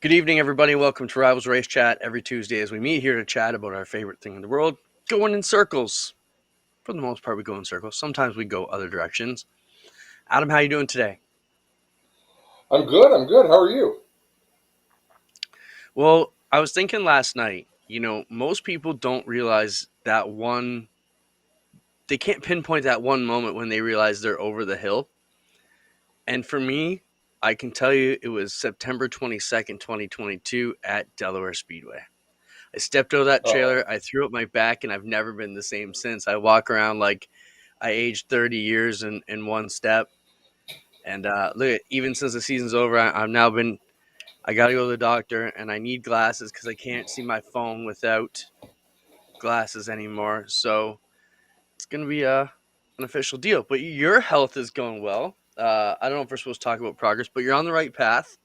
Good evening, everybody. Welcome to Rivalz Race Chat every Tuesday as we meet here to chat about our favorite thing in the world, going in circles. For the most part, we go in circles. Sometimes we go other directions. Adam, how you doing today? I'm good. I'm good. How are you? Well, I was thinking last night, most people don't realize that they can't pinpoint that one moment when they realize they're over the hill. And for me, I can tell you it was September 22nd, 2022 at Delaware Speedway. I stepped out of that Oh, trailer, I threw up my back, and I've never been the same since. I walk around like I aged 30 years in one step. And look, even since the season's over, I got to go to the doctor and I need glasses because I can't see my phone without glasses anymore. So it's going to be an official deal. But your health is going well. I don't know if we're supposed to talk about progress, but you're on the right path.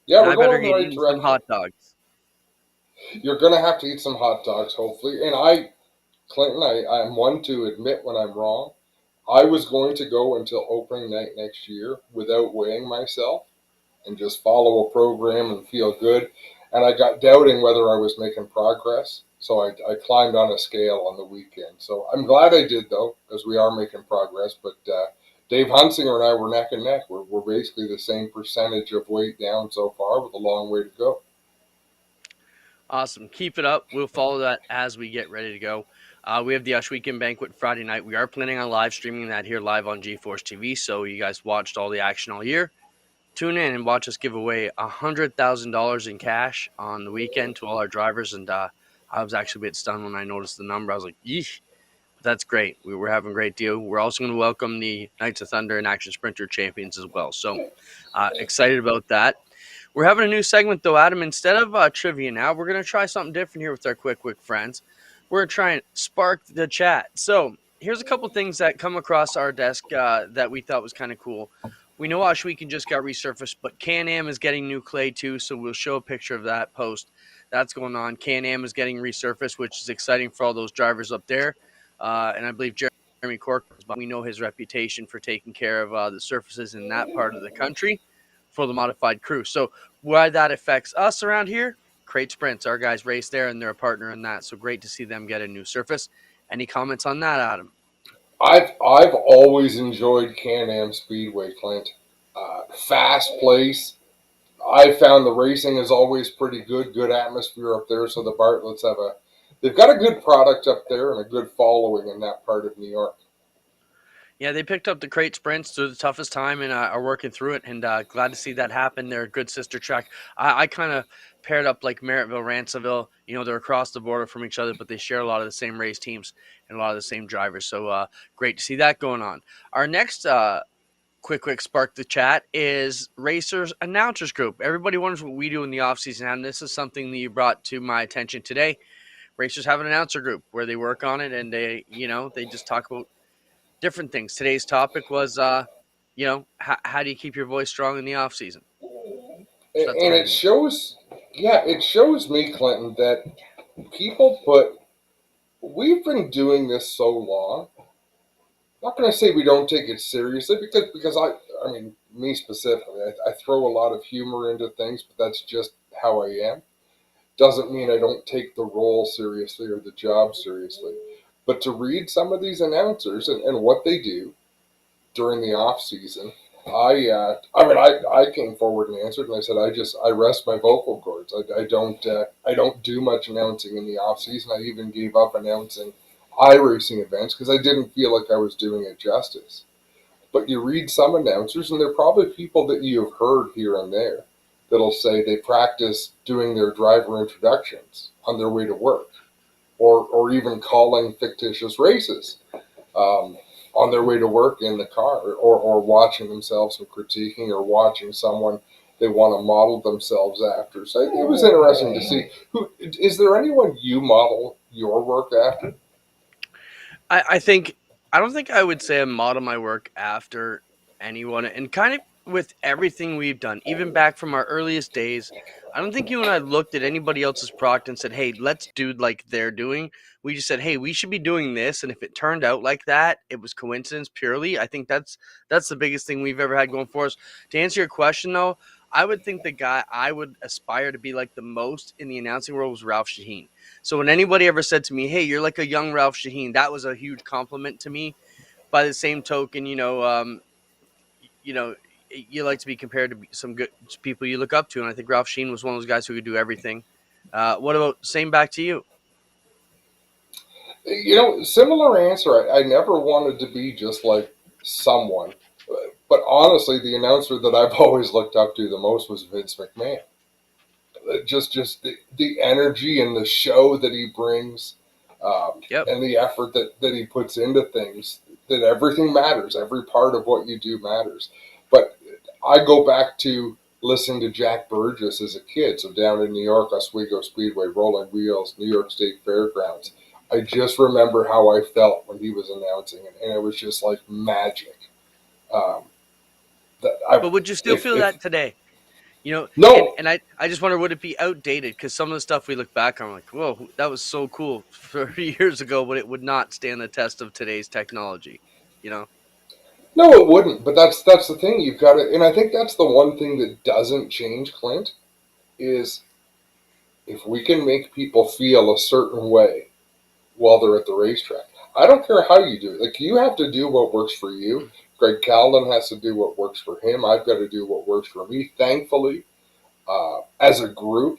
yeah, And we're I going better in the get right eating some direction. hot dogs. You're going to have to eat some hot dogs, hopefully. Clinton, I'm one to admit when I'm wrong. I was going to go until opening night next year without weighing myself and just follow a program and feel good. And I got doubting whether I was making progress. So I climbed on a scale on the weekend. So I'm glad I did, though, because we are making progress. But Dave Hunsinger and I were neck and neck. We're basically the same percentage of weight down so far with a long way to go. Awesome. Keep it up. We'll follow that as we get ready to go. We have the Ush Weekend Banquet Friday night. We are planning on live streaming that here live on GeForce TV. So you guys watched all the action all year. Tune in and watch us give away $100,000 in cash on the weekend to all our drivers. And I was actually a bit stunned when I noticed the number. I was like, yeesh. But that's great. We're having a great deal. We're also going to welcome the Knights of Thunder and Action Sprinter champions as well. So excited about that. We're having a new segment though, Adam. Instead of trivia now, we're gonna try something different here with our quick friends. We're gonna try and spark the chat. So here's a couple things that come across our desk that we thought was kind of cool. We know Weekend just got resurfaced, but Can-Am is getting new clay too, so we'll show a picture of that post. That's going on. Can-Am is getting resurfaced, which is exciting for all those drivers up there. And I believe Jeremy Cork, we know his reputation for taking care of the surfaces in that part of the country for the modified crew. So why that affects us around here, Crate Sprints. Our guys race there and they're a partner in that. So great to see them get a new surface. Any comments on that, Adam? I've always enjoyed Can-Am Speedway, Clint. Fast place. I found the racing is always pretty good. Good atmosphere up there. So the Bartletts they've got a good product up there and a good following in that part of New York. Yeah, they picked up the Crate Sprints through the toughest time and are working through it. And glad to see that happen. They're a good sister track. I kind of paired up like Merrittville, Ransomville. They're across the border from each other, but they share a lot of the same race teams and a lot of the same drivers. So great to see that going on. Our next quick spark the chat is Racers Announcers Group. Everybody wonders what we do in the off season, and this is something that you brought to my attention today. Racers have an announcer group where they work on it and they just talk about different things. Today's topic was how do you keep your voice strong in the off season? So that's And kind it of neat. shows, yeah, it shows me, Clinton, that people put, we've been doing this so long. I'm not going to say we don't take it seriously because I mean, me specifically, I throw a lot of humor into things, but that's just how I am. Doesn't mean I don't take the role seriously or the job seriously. But to read some of these announcers and what they do during the off season, I came forward and answered, and I said I rest my vocal cords. I don't do much announcing in the off season. I even gave up announcing iRacing events because I didn't feel like I was doing it justice. But you read some announcers, and they're probably people that you've heard here and there that'll say they practice doing their driver introductions on their way to work, or even calling fictitious races um, on their way to work in the car, or watching themselves and critiquing, or watching someone they want to model themselves after. So it was interesting to see. Who is there anyone you model your work after? I think I don't think I would say I model my work after anyone, and kind of with everything we've done, even back from our earliest days. I don't think you and I looked at anybody else's product and said, "Hey, let's do like they're doing." We just said, "Hey, we should be doing this," and if it turned out like that, it was coincidence purely. I think that's the biggest thing we've ever had going for us. To answer your question, though, I would think the guy I would aspire to be like the most in the announcing world was Ralph Shaheen. So when anybody ever said to me, "Hey, you're like a young Ralph Shaheen," that was a huge compliment to me. By the same token, you know, you like to be compared to some good people you look up to, and I think Ralph Sheen was one of those guys who could do everything. What about same back to you? Similar answer. I never wanted to be just like someone, but honestly, the announcer that I've always looked up to the most was Vince McMahon. Just the energy and the show that he brings, Yep. and the effort that he puts into things. That everything matters. Every part of what you do matters. But I go back to listening to Jack Burgess as a kid. So down in New York, Oswego Speedway, Rolling Wheels, New York State Fairgrounds. I just remember how I felt when he was announcing it, and it was just like magic. Um, that I, But would you still feel if that today? And no, I just wonder, would it be outdated? Because some of the stuff we look back on, like, whoa, that was so cool 30 years ago, but it would not stand the test of today's technology. You know? no, it wouldn't. But that's the thing. You've got to, and I think that's the one thing that doesn't change, Clint, is if we can make people feel a certain way while they're at the racetrack. I don't care how you do it. Like you have to do what works for you. Greg Calden has to do what works for him. I've got to do what works for me. Thankfully, as a group,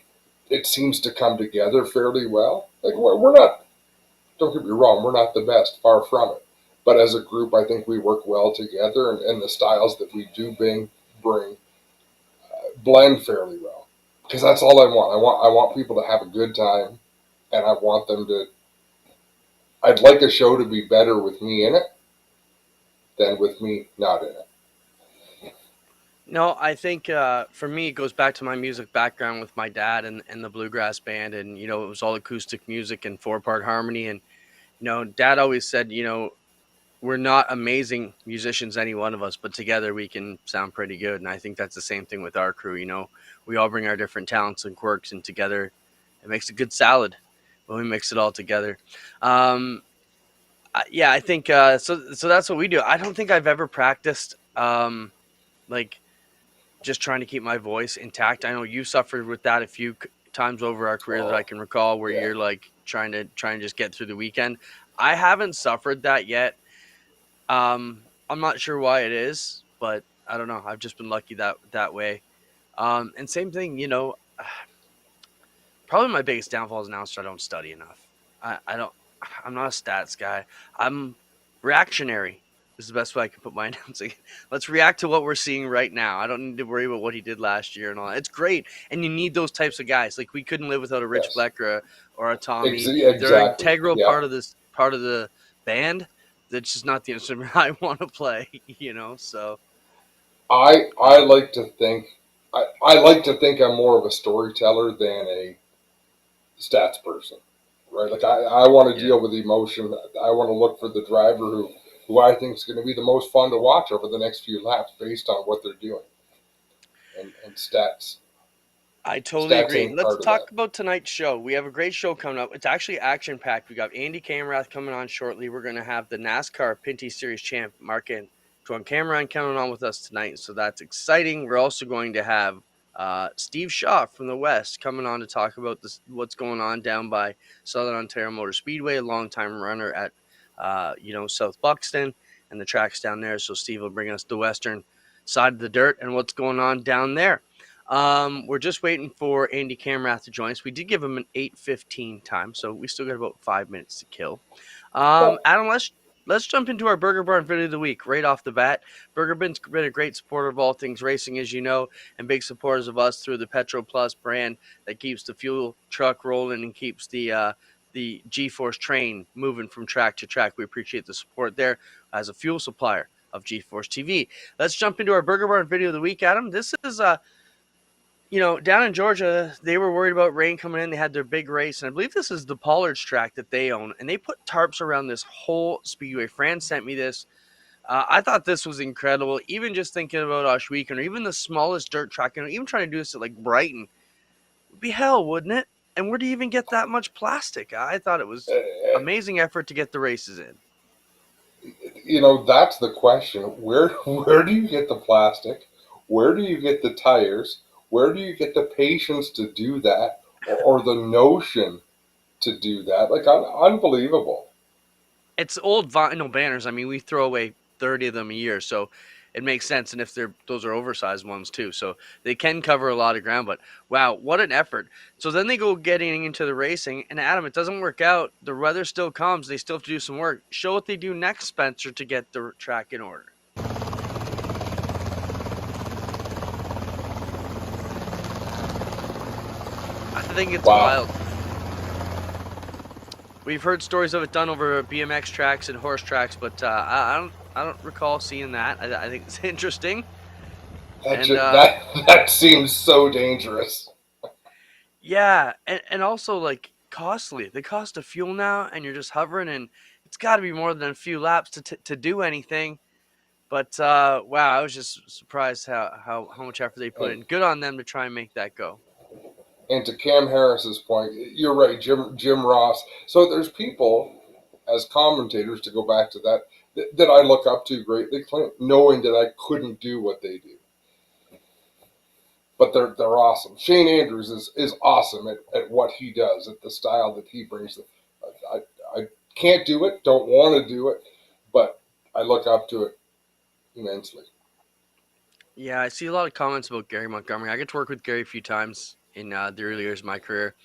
it seems to come together fairly well. Like we're not. Don't get me wrong. We're not the best. Far from it. But as a group, I think we work well together, and the styles that we do bring blend fairly well. Because that's all I want. I want people to have a good time, and I want them to. I'd like a show to be better with me in it than with me not in it. No, I think for me, it goes back to my music background with my dad and the bluegrass band. And, it was all acoustic music and four-part harmony. And, dad always said, we're not amazing musicians, any one of us, but together we can sound pretty good. And I think that's the same thing with our crew. We all bring our different talents and quirks, and together it makes a good salad when we mix it all together. Um, yeah, I think so. So that's what we do. I don't think I've ever practiced like just trying to keep my voice intact. I know you suffered with that a few times over our career that I Oh, can recall, where yeah. you're like trying to just get through the weekend. I haven't suffered that yet. I'm not sure why it is, but I don't know. I've just been lucky that way. And same thing, probably my biggest downfall is now I don't study enough. I don't. I'm not a stats guy. I'm reactionary. Is the best way I can put my announcing. Let's react to what we're seeing right now. I don't need to worry about what he did last year and all. It's great, and you need those types of guys. Like we couldn't live without a Rich Yes. Bleck or a Tommy. They're an Exactly. integral Yeah. part of the band. That's just not the instrument I want to play. So I um, like to think I like to think I'm more of a storyteller than a stats person. Right? Like I want to yeah. deal with emotion. I want to look for the driver who I think is going to be the most fun to watch over the next few laps based on what they're doing. And I totally stats agree. ain't Let's part of talk that. about tonight's show. We have a great show coming up. It's actually action packed. We got Andy Kamrath coming on shortly. We're going to have the NASCAR Pinty Series champ Mark Antoine Cameron coming on with us tonight. So that's exciting. We're also going to have Steve Shaw from the West coming on to talk about what's going on down by Southern Ontario Motor Speedway, a longtime runner at South Buxton and the tracks down there. So Steve will bring us the Western side of the dirt and what's going on down there. We're just waiting for Andy Kamrath to join us. We did give him an 8:15 time, so we still got about 5 minutes to kill. Well, Adam, let's jump into our Burger Barn video of the week right off the bat. Burger Barn's been a great supporter of all things racing, as you know, and big supporters of us through the Petro Plus brand that keeps the fuel truck rolling and keeps the G-Force train moving from track to track. We appreciate the support there as a fuel supplier of G-Force TV. Let's jump into our Burger Barn video of the week, Adam. This is down in Georgia, they were worried about rain coming in. They had their big race, and I believe this is the Pollard's track that they own, and they put tarps around this whole speedway. Fran sent me this. I thought this was incredible. Even just thinking about Oshweekend, or even the smallest dirt track, even trying to do this at like Brighton, would be hell, wouldn't it? And where do you even get that much plastic? I thought it was amazing effort to get the races in. that's the question. Where do you get the plastic? Where do you get the tires? Where do you get the patience to do that, or the notion to do that? Like, unbelievable. It's old vinyl banners. I mean, we throw away 30 of them a year, so it makes sense. And if those are oversized ones too, so they can cover a lot of ground. But wow, what an effort! So then they go getting into the racing, and Adam, it doesn't work out. The weather still comes. They still have to do some work. Show what they do next, Spencer, to get the track in order. I think it's Wow. wild. We've heard stories of it done over BMX tracks and horse tracks, but I don't recall seeing that. I think it's interesting. And That seems so dangerous. yeah, and also like costly. The cost of fuel now, and you're just hovering, and it's got to be more than a few laps to do anything. But wow, I was just surprised how much effort they put And in. Good on them to try and make that go. and to Cam Harris's point, you're right, Jim Ross. So there's people as commentators, to go back to that I look up to greatly, Clint, knowing that I couldn't do what they do. But they're awesome. Shane Andrews is awesome at what he does, at the style that he brings. I, I can't do it, don't want to do it, but I look up to it immensely. Yeah, I see a lot of comments about Gary Montgomery. I get to work with Gary a few times in the early years of my career.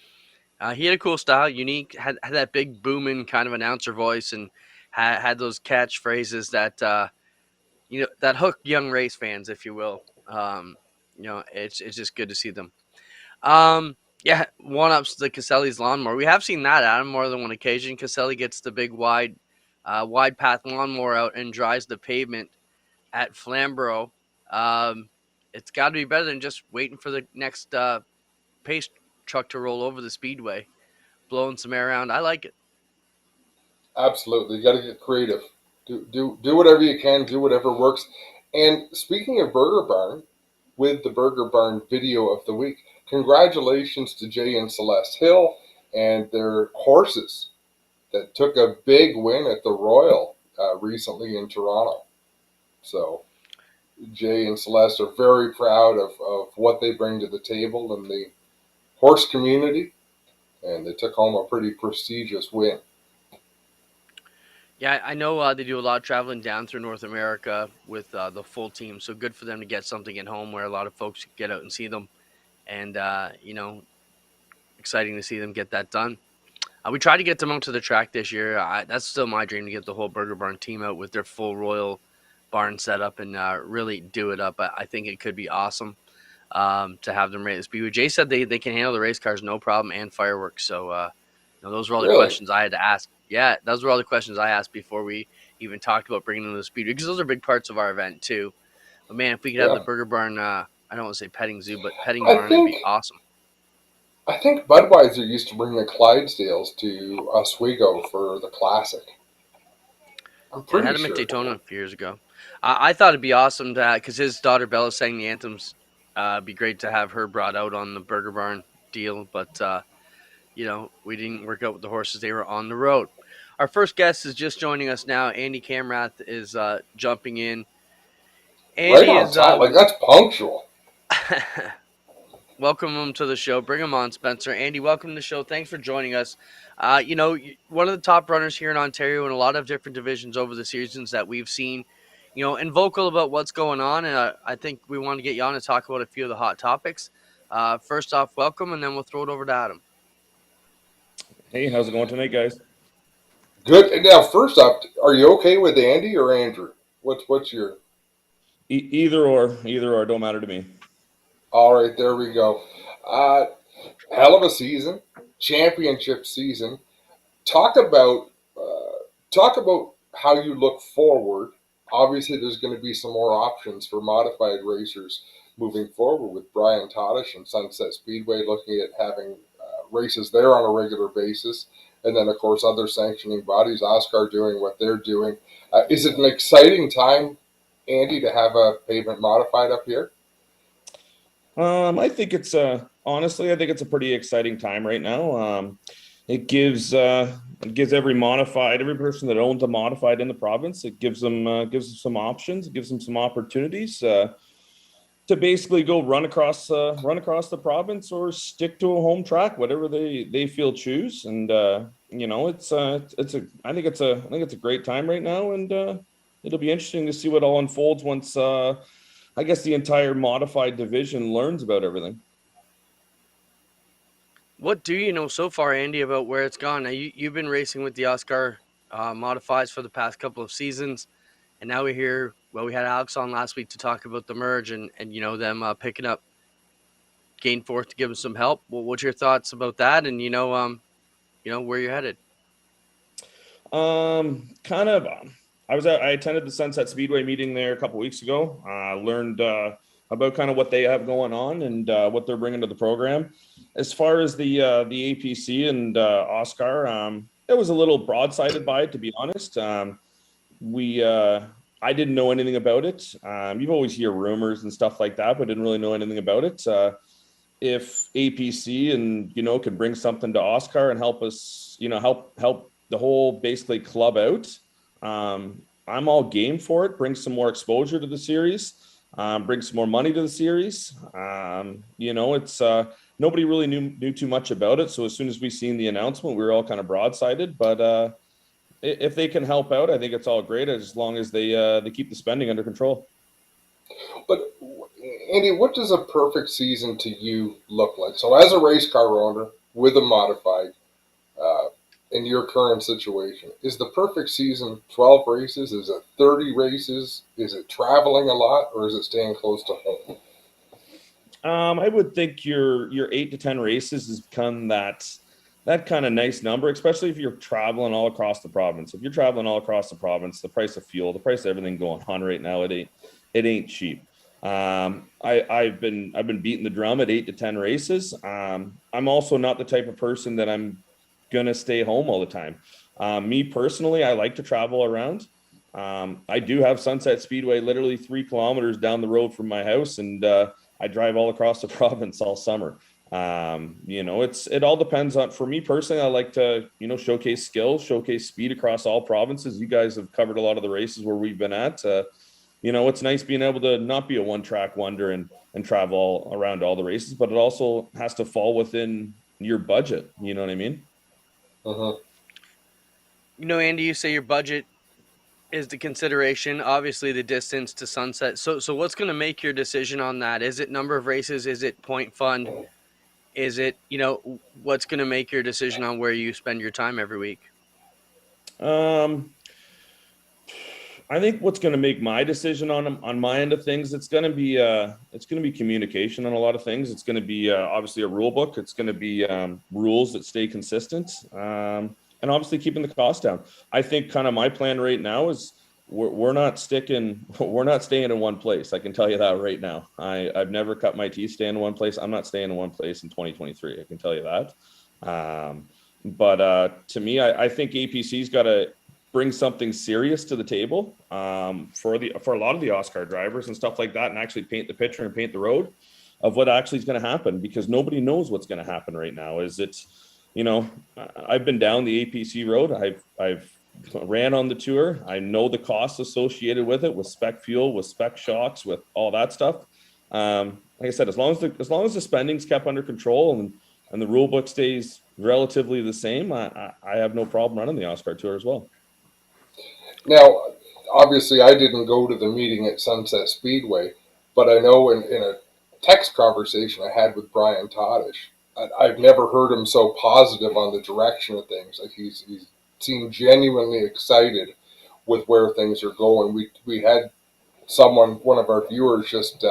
He had a cool style, unique, had that big booming kind of announcer voice, and had those catchphrases that that hook young race fans, if you will. It's just good to see them. Yeah, one ups the Caselli's lawnmower. We have seen that, Adam, more than one occasion. Caselli gets the big wide path lawnmower out and dries the pavement at Flamborough. Um, it's got to be better than just waiting for the next pace truck to roll over the speedway, blowing some air around. I like it. Absolutely, you got to get creative. Do whatever you can. Do whatever works. And speaking of Burger Barn, with the Burger Barn video of the week, congratulations to Jay and Celeste Hill and their horses that took a big win at the Royal recently in Toronto. So Jay and Celeste are very proud of what they bring to the table in the horse community, and they took home a pretty prestigious win. Yeah, I know they do a lot of traveling down through North America with the full team. So good for them to get something at home where a lot of folks can get out and see them. And, exciting to see them get that done. We tried to get them out to the track this year. That's still my dream to get the whole Burger Barn team out with their full Royal barn setup and really do it up. I think it could be awesome to have them race the Speedway. Jay said they can handle the race cars no problem and fireworks. So those were all the Really? questions I had to ask. Yeah, those were all the questions I asked before we even talked about bringing them to the Speedway because those are big parts of our event too. But man, if we could have Yeah. the Burger Barn, I don't want to say petting zoo, but petting I barn, it'd be think awesome. I think Budweiser used to bring the Clydesdales to Oswego for the Classic. I'm Yeah, they pretty had him at sure. Daytona a few years ago. I thought it'd be awesome to because his daughter Bella sang the anthems. It'd be great to have her brought out on the Burger Barn deal, but we didn't work out with the horses. They were on the road. Our first guest is just joining us now. Andy Camrath is jumping in. Right Andy on is time. Like, that's punctual. welcome him to the show. Bring him on, Spencer. Andy, welcome to the show. Thanks for joining us. One of the top runners here in Ontario in a lot of different divisions over the seasons that we've seen, and vocal about what's going on. And I think we want to get you on to talk about a few of the hot topics. First off, welcome, and then we'll throw it over to Adam. Hey, how's it going tonight, guys? Good. And now, first up, are you okay with Andy or Andrew? What's your? Either or, don't matter to me. All right, there we go. Uh, Hell of a season, championship season. Talk about talk about how you look forward. Obviously, there's going to be some more options for modified racers moving forward with Brian Todish and Sunset Speedway looking at having races there on a regular basis. And then, of course, other sanctioning bodies, Oscar doing what they're doing. Is it an exciting time, Andy, to have a pavement modified up here? I think it's honestly, I think it's a pretty exciting time right now. It gives every person that owns a modified in the province, it gives them some options, it gives them some opportunities. to basically go run across the province or stick to a home track, whatever they feel choose. And I think it's a great time right now, and it'll be interesting to see what all unfolds once I guess the entire modified division learns about everything. What do you know so far, Andy, about where it's gone? Now, you've been racing with the Oscar modifieds for the past couple of seasons, and now we hear. Well, we had Alex on last week to talk about the merge and them picking up Gainforth to give them some help. Well, what's your thoughts about that? And where you're headed. Kind of. I attended the Sunset Speedway meeting there a couple weeks ago. Learned about kind of what they have going on and what they're bringing to the program. As far as the APC and Oscar, it was a little broadsided by it, to be honest. I didn't know anything about it. You've always hear rumors and stuff like that, but didn't really know anything about it. If APC and could bring something to Oscar and help us, help the whole basically club out, I'm all game for it. Bring some more exposure to the series, bring some more money to the series. It's nobody really knew too much about it. So as soon as we seen the announcement, we were all kind of broadsided. But if they can help out, I think it's all great as long as they keep the spending under control. But Andy, what does a perfect season to you look like? So as a race car owner with a modified, in your current situation, is the perfect season 12 races? Is it 30 races? Is it traveling a lot, or is it staying close to home? I would think your 8 to 10 races has become that kind of nice number, especially if you're traveling all across the province. If you're traveling all across the province, the price of fuel, the price of everything going on right now, it ain't cheap. I've been beating the drum at 8 to 10 races. I'm also not the type of person that I'm gonna stay home all the time. Me personally, I like to travel around. I do have Sunset Speedway literally 3 kilometers down the road from my house, and I drive all across the province all summer. It all depends on, for me personally, I like to, showcase skills, showcase speed across all provinces. You guys have covered a lot of the races where we've been at. It's nice being able to not be a one-track wonder and travel all around all the races, but it also has to fall within your budget. You know what I mean? Uh-huh. Andy, you say your budget is the consideration. Obviously, the distance to Sunset. So what's going to make your decision on that? Is it number of races? Is it point fund? Is it, what's going to make your decision on where you spend your time every week? I think what's going to make my decision on my end of things, it's going to be communication on a lot of things. It's going to be obviously a rule book. It's going to be rules that stay consistent, and obviously keeping the cost down. I think kind of my plan right now is we're not staying in one place. I can tell you that right now. I've never cut my teeth staying in one place. I'm not staying in one place in 2023. I can tell you that. But to me, I think APC's got to bring something serious to the table for a lot of the Oscar drivers and stuff like that, and actually paint the picture and paint the road of what actually is going to happen, because nobody knows what's going to happen right now. I've been down the APC road. I've ran on the tour. I know the costs associated with it, with spec fuel, with spec shocks, with all that stuff. Like I said, as long as the spending's kept under control and the rule book stays relatively the same, I have no problem running the Oscar tour as well. Now, obviously, I didn't go to the meeting at Sunset Speedway, but I know in a text conversation I had with Brian Todish, I've never heard him so positive on the direction of things. Like he seemed genuinely excited with where things are going. We had one of our viewers, just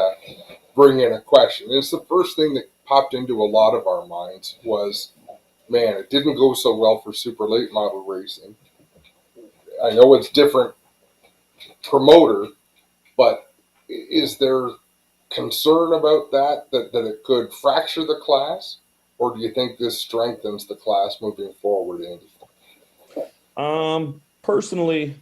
bring in a question. It's the first thing that popped into a lot of our minds was, man, it didn't go so well for super late model racing. I know it's different promoter, but is there concern about that it could fracture the class, or do you think this strengthens the class moving forward, Andy? Personally,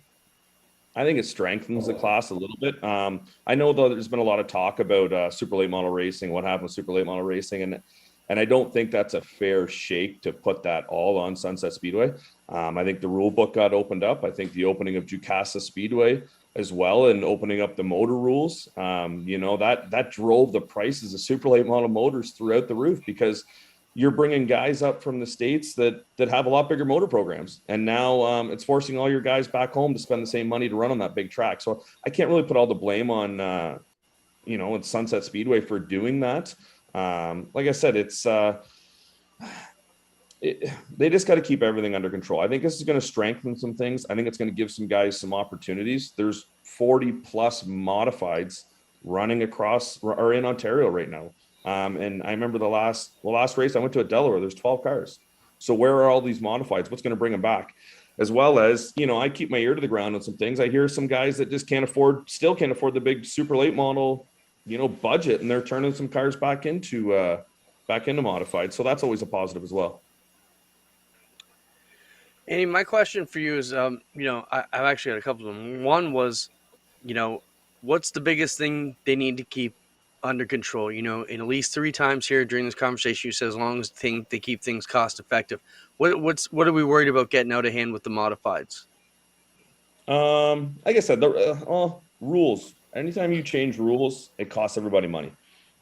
I think it strengthens the class a little bit. I know though there's been a lot of talk about super late model racing, what happened with super late model racing, and I don't think that's a fair shake to put that all on Sunset Speedway. I think the rule book got opened up. I think the opening of Jukasa Speedway as well, and opening up the motor rules. That drove the prices of super late model motors throughout the roof, because you're bringing guys up from the States that have a lot bigger motor programs. And now it's forcing all your guys back home to spend the same money to run on that big track. So I can't really put all the blame on, Sunset Speedway for doing that. Like I said, they just got to keep everything under control. I think this is going to strengthen some things. I think it's going to give some guys some opportunities. There's 40 plus modifieds running across or in Ontario right now. And I remember the last race I went to at Delaware, there's 12 cars. So where are all these modifieds? What's going to bring them back? As well as, I keep my ear to the ground on some things. I hear some guys that just still can't afford the big super late model, budget, and they're turning some cars back into modified. So that's always a positive as well. Andy, my question for you is, I've actually got a couple of them. One was, what's the biggest thing they need to keep under control? In at least 3 times here during this conversation, you said as long as they keep things cost effective. What are we worried about getting out of hand with the modifieds? Like I said, rules. Anytime you change rules, it costs everybody money.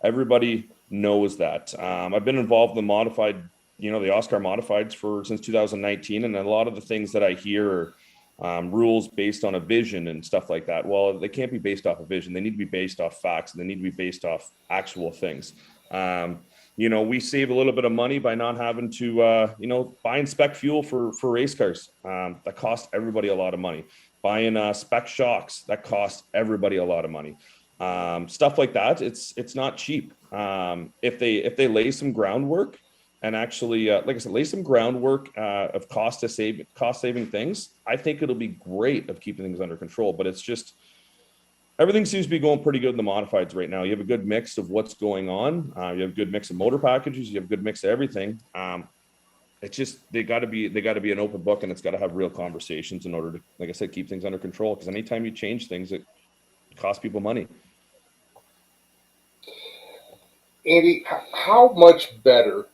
Everybody knows that. I've been involved in the modified, the Oscar modifieds since 2019, and a lot of the things that I hear are rules based on a vision and stuff like that. Well, they can't be based off a vision. They need to be based off facts, and they need to be based off actual things. We save a little bit of money by not having to, buying spec fuel for race cars. That costs everybody a lot of money. Buying spec shocks, that costs everybody a lot of money. Stuff like that, it's not cheap. If they lay some groundwork and actually, like I said, lay some groundwork of cost saving things, I think it'll be great of keeping things under control. But it's just, everything seems to be going pretty good in the modifieds right now. You have a good mix of what's going on. You have a good mix of motor packages. You have a good mix of everything. It's just they got to be an open book, and it's got to have real conversations in order to, like I said, keep things under control. Because anytime you change things, it costs people money. Andy, how much better?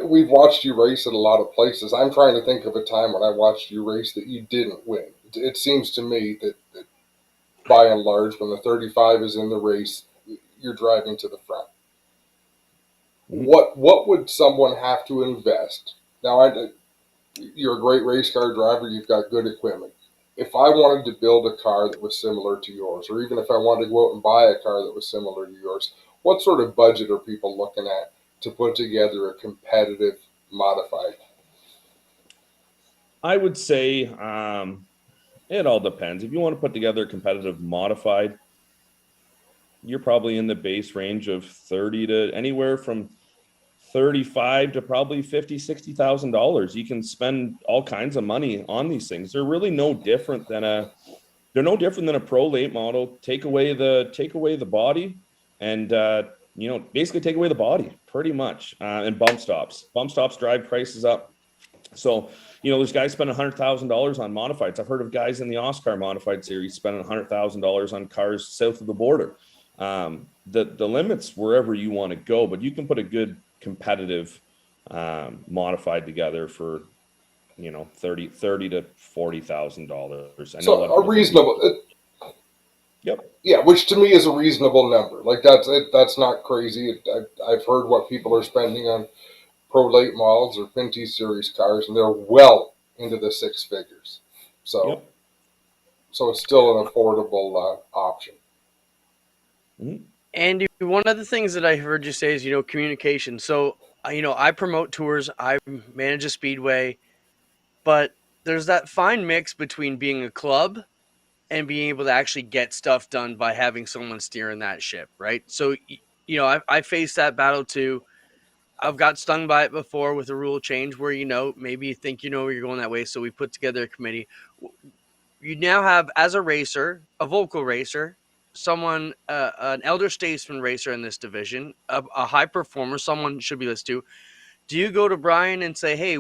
We've watched you race at a lot of places. I'm trying to think of a time when I watched you race that you didn't win. It seems to me that by and large, when the 35 is in the race, you're driving to the front. Mm-hmm. What would someone have to invest? Now, you're a great race car driver. You've got good equipment. If I wanted to build a car that was similar to yours, or even if I wanted to go out and buy a car that was similar to yours, what sort of budget are people looking at to put together a competitive modified? I would say it all depends. If you want to put together a competitive modified, you're probably in the base range of 30 to anywhere from 35 to probably $50,000-$60,000. You can spend all kinds of money on these things. They're really no different than a pro late model. Take away the body and basically take away the body pretty much. And bump stops drive prices up. So, there's guys spending $100,000 on modifieds. I've heard of guys in the Oscar modified series spending $100,000 on cars south of the border. The limit's wherever you want to go, but you can put a good competitive modified together for $30,000 to $40,000. So a reasonable. Yep. Yeah, which to me is a reasonable number. Like that's not crazy. I've heard what people are spending on pro late models or Pinty series cars, and they're well into the 6 figures. So, yep. So it's still an affordable option. Mm-hmm. Andy, one of the things that I heard you say is, communication. So, I promote tours, I manage a speedway, but there's that fine mix between being a club and being able to actually get stuff done by having someone steering that ship, right? So, I faced that battle too. I've got stung by it before with a rule change where, maybe you think you're going that way. So we put together a committee. You now have, as a racer, a vocal racer, someone, an elder statesman racer in this division, a high performer, someone should be listened to. Do you go to Brian and say, hey,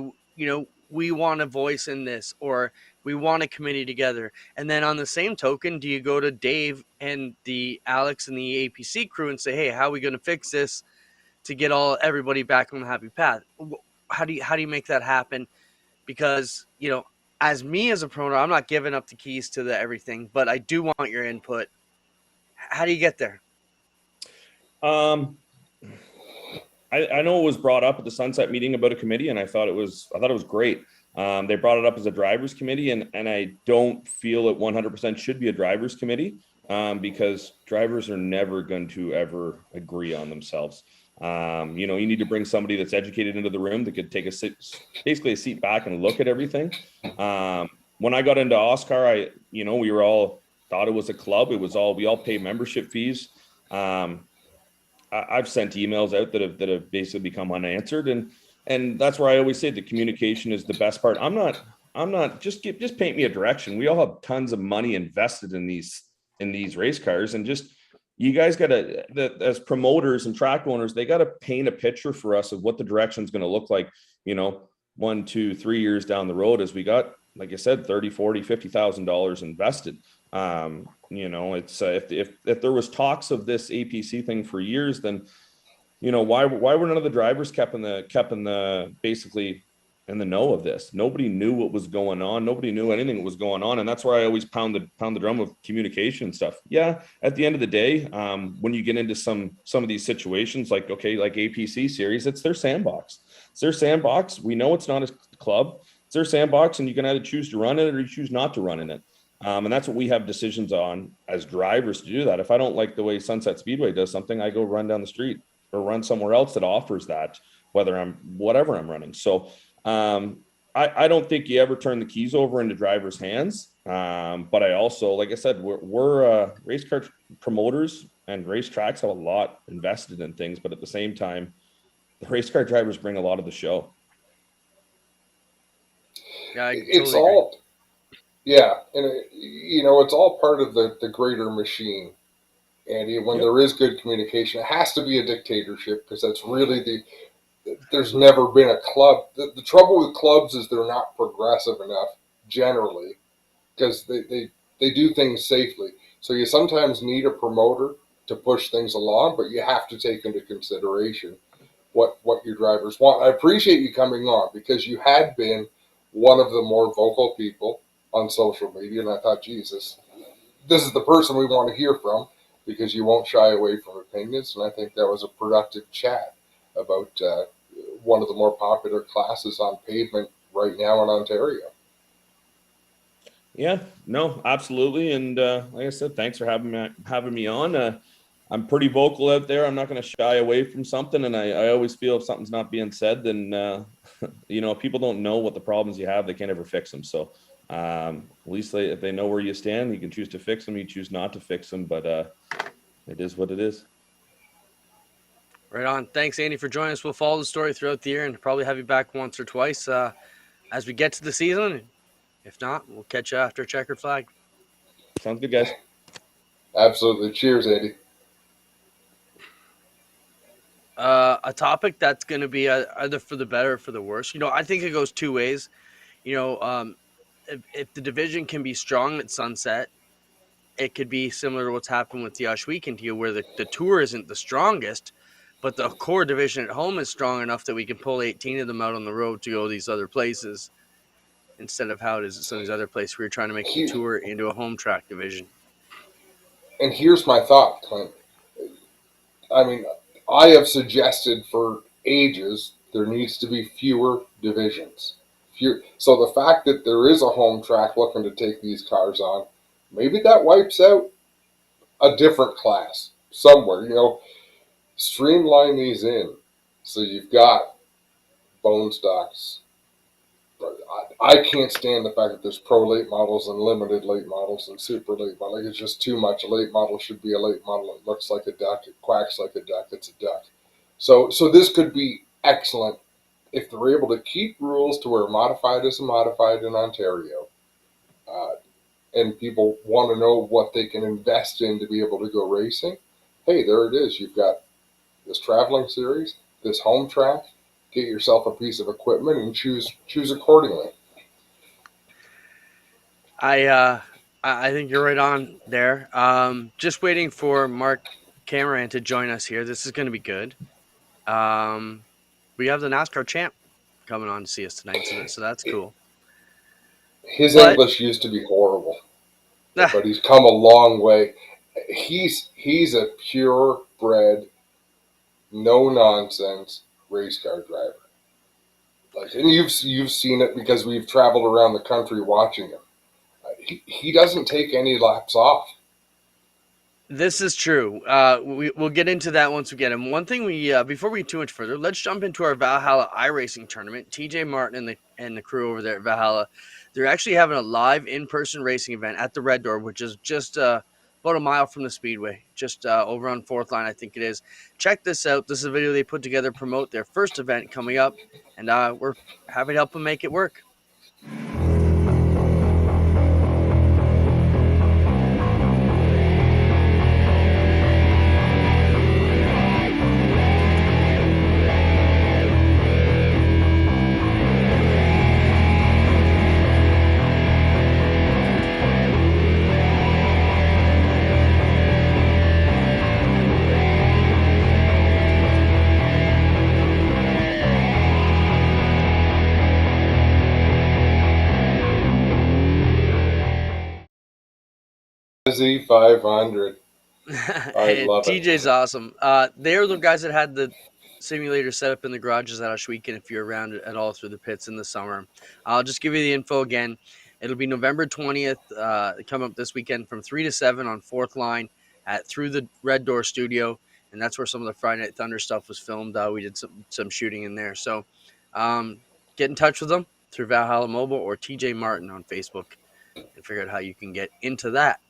we want a voice in this, or we want a committee together? And then on the same token, do you go to Dave and the Alex and the APC crew and say, hey, how are we going to fix this to get everybody back on the happy path? How do you make that happen? Because, as me as a promoter, I'm not giving up the keys to the everything, but I do want your input. How do you get there? Um, I know it was brought up at the Sunset meeting about a committee, and I thought it was great. They brought it up as a drivers committee, and I don't feel it 100% should be a drivers committee, because drivers are never going to ever agree on themselves. You need to bring somebody that's educated into the room that could take basically a seat back and look at everything. When I got into Oscar, we were all thought it was a club. We all pay membership fees. I've sent emails out that have basically become unanswered, and that's where I always say the communication is the best part. I'm not just paint me a direction. We all have tons of money invested in these race cars, and just you guys got to, as promoters and track owners, they got to paint a picture for us of what the direction is going to look like, 1, 2, 3 years down the road, as we got, like I said, 30, 40, $50,000 invested. It's if there was talks of this APC thing for years, then why were none of the drivers kept in the basically in the know of this? Nobody knew what was going on. Nobody knew anything that was going on, and that's why I always pound the drum of communication and stuff. Yeah, at the end of the day, when you get into some of these situations, like APC series, it's their sandbox. It's their sandbox. We know it's not a club. It's their sandbox, and you can either choose to run in it or you choose not to run in it. And that's what we have decisions on as drivers to do that. If I don't like the way Sunset Speedway does something, I go run down the street or run somewhere else that offers that, whatever I'm running. So I don't think you ever turn the keys over into drivers' hands. But I also, like I said, we're race car promoters, and racetracks have a lot invested in things. But at the same time, the race car drivers bring a lot of the show. Yeah, It's all, yeah, and it's all part of the greater machine. And when there is good communication, it has to be a dictatorship, because that's really there's never been a club. The trouble with clubs is they're not progressive enough generally, because they do things safely. So you sometimes need a promoter to push things along, but you have to take into consideration what your drivers want. I appreciate you coming on, because you had been one of the more vocal people on social media, and I thought, Jesus, this is the person we want to hear from, because you won't shy away from opinions. And I think that was a productive chat about one of the more popular classes on pavement right now in Ontario. Yeah, no, absolutely. And like I said, thanks for having me on. I'm pretty vocal out there. I'm not going to shy away from something. And I always feel if something's not being said, then, if people don't know what the problems you have, they can't ever fix them. So at least if they know where you stand, you can choose to fix them. You choose not to fix them, but it is what it is. Right on. Thanks, Andy, for joining us. We'll follow the story throughout the year and probably have you back once or twice as we get to the season. If not, we'll catch you after checkered flag. Sounds good, guys. Absolutely. Cheers, Andy. A topic that's going to be either for the better or for the worse. I think it goes two ways. If the division can be strong at Sunset, it could be similar to what's happened with the Ush Weekend here, where the tour isn't the strongest, but the core division at home is strong enough that we can pull 18 of them out on the road to go to these other places, instead of how it is at some of these other places where you're trying to make the tour into a home track division. And here's my thought, Clint. I mean, I have suggested for ages there needs to be fewer divisions. So the fact that there is a home track looking to take these cars on, maybe that wipes out a different class somewhere. Streamline these in. So you've got bone stocks. I can't stand the fact that there's pro late models and limited late models and super late models. It's just too much. A late model should be a late model. It looks like a duck. It quacks like a duck. It's a duck. So this could be excellent if they're able to keep rules to where modified is a modified in Ontario. And people want to know what they can invest in to be able to go racing. Hey, there it is. You've got this traveling series, this home track. Get yourself a piece of equipment and choose accordingly. I think you're right on there. Just waiting for Mark Cameron to join us here. This is going to be good. We have the NASCAR champ coming on to see us tonight, so that's cool. His But English used to be horrible, but he's come a long way. He's a purebred, no nonsense race car driver. Like, and you've seen it because we've traveled around the country watching him. He doesn't take any laps off. this is true. We'll get into that once we get him. One thing before we get too much further, let's jump into our Valhalla iRacing tournament. TJ Martin and the crew over there at Valhalla, they're actually having a live in-person racing event at the Red Door, which is just about a mile from the Speedway, just over on Fourth Line, I think it is. Check this out. This is a video they put together to promote their first event coming up, and we're happy to help them make it work. Z500. I love it. TJ's awesome. They're the guys that had the simulator set up in the garages at Ashweekend if you're around at all through the pits in the summer. I'll just give you the info again. It'll be November 20th, come up this weekend from 3 to 7 on Fourth Line at through the Red Door Studio. And that's where some of the Friday Night Thunder stuff was filmed. We did some shooting in there. So get in touch with them through Valhalla Mobile or TJ Martin on Facebook and figure out how you can get into that.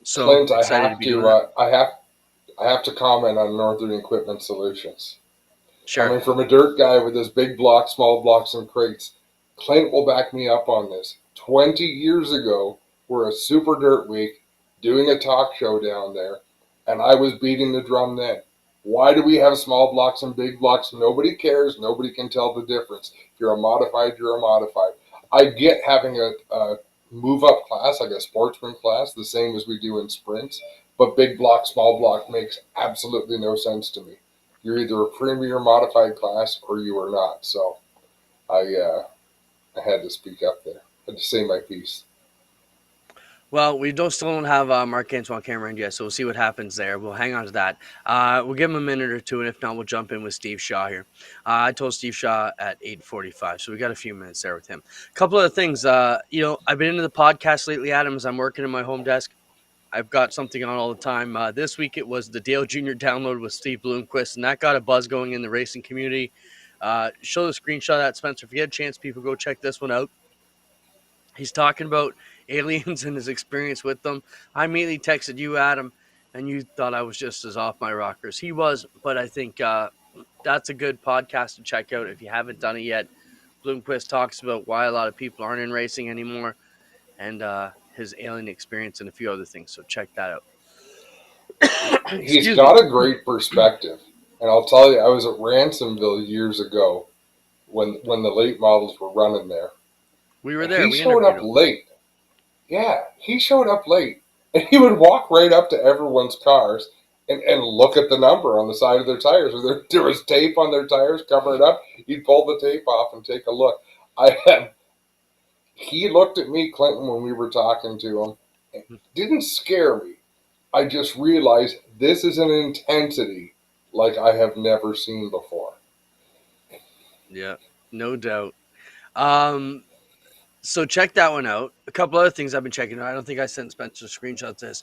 So Clint, excited to be doing that. I have to comment on Northern Equipment Solutions. Sure. Coming from a dirt guy with his big blocks, small blocks, and crates, Clint will back me up on this. 20 years ago, we're a Super Dirt Week doing a talk show down there, and I was beating the drum then. Why do we have small blocks and big blocks? Nobody cares. Nobody can tell the difference. If you're a modified, you're a modified. I get having a move-up class, like a sportsman class, the same as we do in sprints, but big block, small block makes absolutely no sense to me. You're either a premier modified class or you are not. So I had to speak up there. I had to say my piece. Well, we still don't have Mark Antoine Cameron yet, so we'll see what happens there. We'll hang on to that. We'll give him a minute or two, and if not, we'll jump in with Steve Shaw here. I told Steve Shaw at 8:45, so we got a few minutes there with him. A couple of things. I've been into the podcast lately, Adam, as I'm working in my home desk. I've got something on all the time. This week it was the Dale Jr. download with Steve Bloomquist, and that got a buzz going in the racing community. Show the screenshot of that, Spencer. If you get a chance, people go check this one out. He's talking about aliens and his experience with them. I immediately texted you, Adam, and you thought I was just as off my rockers. He was, but I think that's a good podcast to check out if you haven't done it yet. Bloomquist talks about why a lot of people aren't in racing anymore and his alien experience and a few other things. So check that out. He's got a great perspective. And I'll tell you, I was at Ransomville years ago when the late models were running there. We were there. He showed up late. Yeah, he showed up late. And he would walk right up to everyone's cars and look at the number on the side of their tires. There was tape on their tires, cover it up. He'd pull the tape off and take a look. He looked at me, Clinton, when we were talking to him. It didn't scare me. I just realized this is an intensity like I have never seen before. Yeah, no doubt. So check that one out. A couple other things I've been checking out. I don't think I sent Spencer screenshots of this.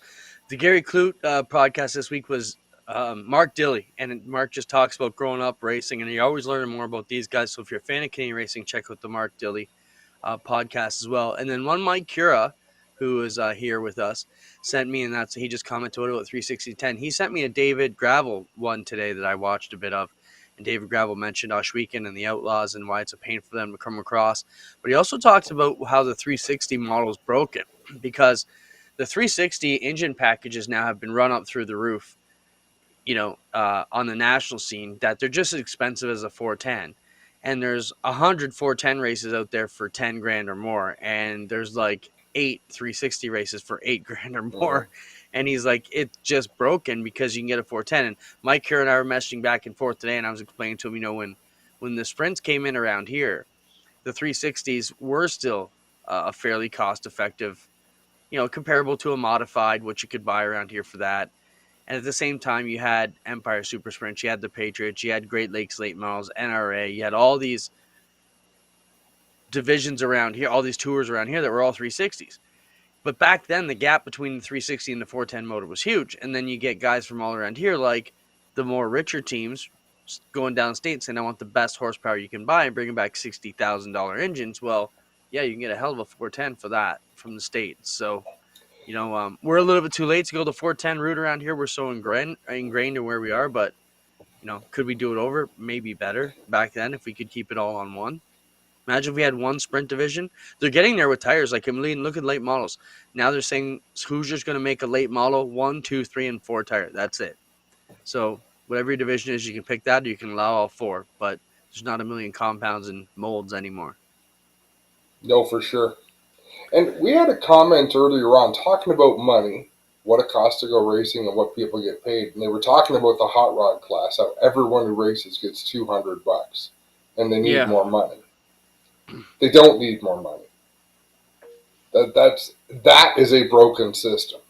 The Gary Clute podcast this week was Mark Dilley, and Mark just talks about growing up racing, and you're always learning more about these guys. So if you're a fan of Canadian racing, check out the Mark Dilley podcast as well. And then one Mike Cura, who is here with us, sent me, and he just commented about 36010. He sent me a David Gravel one today that I watched a bit of. And David Gravel mentioned Ashweekend and the Outlaws and why it's a pain for them to come across. But he also talks about how the 360 model is broken because the 360 engine packages now have been run up through the roof, on the national scene, that they're just as expensive as a 410. And there's 100 410 races out there for 10 grand or more. And there's like 8 360 races for 8 grand or more. And he's like, it's just broken because you can get a 410. And Mike here and I were messaging back and forth today, and I was explaining to him, when the sprints came in around here, the 360s were still a fairly cost effective, comparable to a modified, what you could buy around here for that. And at the same time, you had Empire Super Sprint, you had the Patriots, you had Great Lakes Late Models, NRA, you had all these divisions around here, all these tours around here that were all 360s. But back then, the gap between the 360 and the 410 motor was huge. And then you get guys from all around here, like the more richer teams, going downstate saying, I want the best horsepower you can buy and bringing back $60,000 engines. Well, yeah, you can get a hell of a 410 for that from the States. So, we're a little bit too late to go the 410 route around here. We're so ingrained in where we are. But, could we do it over? Maybe better back then if we could keep it all on one. Imagine if we had one sprint division. They're getting there with tires. Like, I'm look at late models. Now they're saying Hoosier's going to make a late model 1, 2, 3, and 4 tire. That's it. So whatever your division is, you can pick that or you can allow all 4. But there's not a million compounds and molds anymore. No, for sure. And we had a comment earlier on talking about money, what it costs to go racing and what people get paid. And they were talking about the hot rod class, how everyone who races gets $200 and they need more money. They don't need more money. That is a broken system,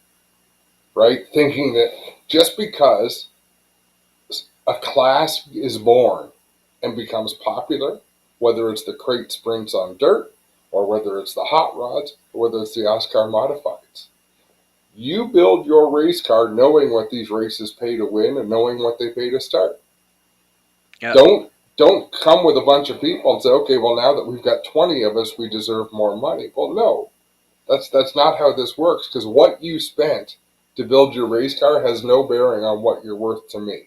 right? Thinking that just because a class is born and becomes popular, whether it's the crate sprints on dirt, or whether it's the hot rods, or whether it's the Oscar modifieds, you build your race car knowing what these races pay to win and knowing what they pay to start. Yep. Don't come with a bunch of people and say, okay, well, now that we've got 20 of us, we deserve more money. Well, no, that's not how this works, because what you spent to build your race car has no bearing on what you're worth to me.